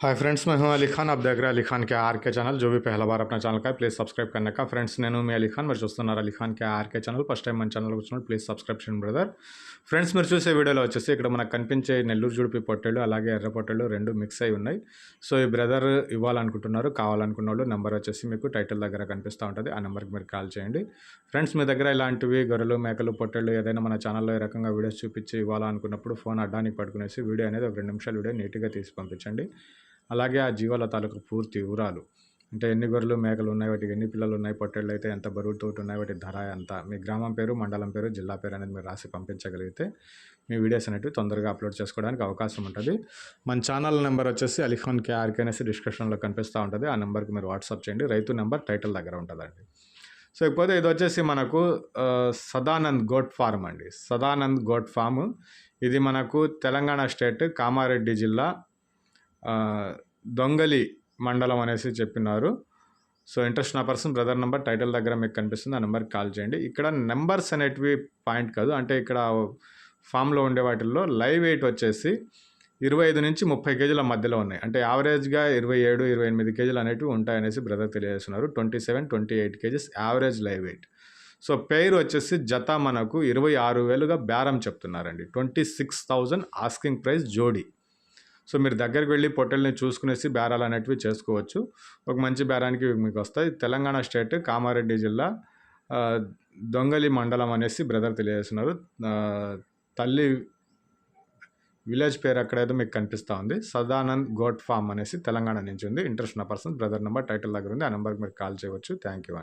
Hi friends, मैं हूं अली खान। आप देख रहे हैं अली खान के आर के चैनल। जो भी पहला बार अपना ఛానల్ का है ప్లీజ్ సబ్స్క్రైబ్ करने का। ఫ్రెండ్స్, నేను మీ అలీ ఖాన్, మీరు చూస్తున్నారు అలీ ఖాన్ కే ఆర్కే ఛానల్। ఫస్ట్ టైం మన ఛానల్కి వచ్చినప్పుడు ప్లీజ్ సబ్స్క్రైబ్ చేయండి బ్రదర్. ఫ్రెండ్స్, మీరు చూసే వీడియోలో వచ్చేసి ఇక్కడ మనకు కనిపించే నెల్లూరు జుడిపి పొట్టేళ్ళు అలాగే ఎర్ర పొట్టేళ్ళు రెండు మిక్స్ అయి ఉన్నాయి. సో ఈ బ్రదర్ ఇవ్వాలనుకుంటున్నారు. కావాలనుకున్న వాళ్ళు నెంబర్ వచ్చేసి మీకు టైటిల్ దగ్గర కనిపిస్తూ ఉంటుంది. ఆ నెంబర్కి మీరు కాల్ చేయండి. ఫ్రెండ్స్, మీ దగ్గర ఇలాంటివి గొర్రెలు మేకలు పొట్టేళ్ళు ఏదైనా మన ఛానల్లో ఈ రకంగా వీడియోస్ చూపించి ఇవ్వాలనుకున్నప్పుడు ఫోన్ అడ్డానికి పట్టుకునేసి వీడియో అనేది ఒక 2 నిమిషాలు వీడియో నీట్గా తీసి పంపించండి. అలాగే ఆ జీవాల తాలూకు పూర్తి వివరాలు, అంటే ఎన్ని గొర్రెలు మేకలు ఉన్నాయి, వాటికి ఎన్ని పిల్లలు ఉన్నాయి, పొట్టేళ్ళు అయితే ఎంత బరువుతో ఉన్నాయి, వాటి ధర ఎంత, మీ గ్రామం పేరు, మండలం పేరు, జిల్లా పేరు అనేది మీరు రాసి పంపించగలిగితే మీ వీడియోస్ అనేవి తొందరగా అప్లోడ్ చేసుకోవడానికి అవకాశం ఉంటుంది. మన ఛానల్ నెంబర్ వచ్చేసి అలీ ఖాన్ కే ఆర్కే అనేసి డిస్క్రిప్షన్లో కనిపిస్తూ ఉంటుంది. ఆ నెంబర్కి మీరు వాట్సాప్ చేయండి. రైతు నెంబర్ టైటిల్ దగ్గర ఉంటుందండి. సో ఇకపోతే ఇది వచ్చేసి మనకు సదానంద్ గోట్ ఫార్మ్ అండి. సదానంద్ గోట్ ఫామ్ ఇది మనకు తెలంగాణ స్టేట్ కామారెడ్డి జిల్లా దొంగలి మండలం అనేసి చెప్పినారు. సో ఇంట్రెస్ట్ నా పర్సన్ బ్రదర్ నెంబర్ టైటిల్ దగ్గర మీకు కనిపిస్తుంది. ఆ నెంబర్కి కాల్ చేయండి. ఇక్కడ నెంబర్స్ అనేటివి పాయింట్ కాదు, అంటే ఇక్కడ ఫామ్లో ఉండే వాటిల్లో లైవ్ వెయిట్ వచ్చేసి 25 నుంచి 30 కేజీల మధ్యలో ఉన్నాయి. అంటే యావరేజ్గా 27-28 కేజీలు అనేటివి ఉంటాయనేసి బ్రదర్ తెలియజేస్తున్నారు. 27-28 kgs average live weight. So pair వచ్చేసి జత మనకు 26,000గా బేరం చెప్తున్నారండి. 26,000 ఆస్కింగ్ ప్రైస్ జోడీ. సో మీరు దగ్గరికి వెళ్ళి పొట్టెల్ని చూసుకునేసి బేరాలు అనేటివి చేసుకోవచ్చు. ఒక మంచి బేరానికి మీకు వస్తాయి. తెలంగాణ స్టేట్ కామారెడ్డి జిల్లా దొంగలి మండలం అనేసి బ్రదర్ తెలియజేస్తున్నారు. తల్లి విలేజ్ పేరు అక్కడైతే మీకు కనిపిస్తూ ఉంది. సదానంద్ గోట్ ఫామ్ అనేసి తెలంగాణ నుంచి ఉంది. ఇంట్రెస్ట్ ఉన్న పర్సన్ బ్రదర్ నెంబర్ టైటిల్ దగ్గర ఉంది. ఆ నెంబర్కి మీరు కాల్ చేయవచ్చు. థ్యాంక్ యూ అండి.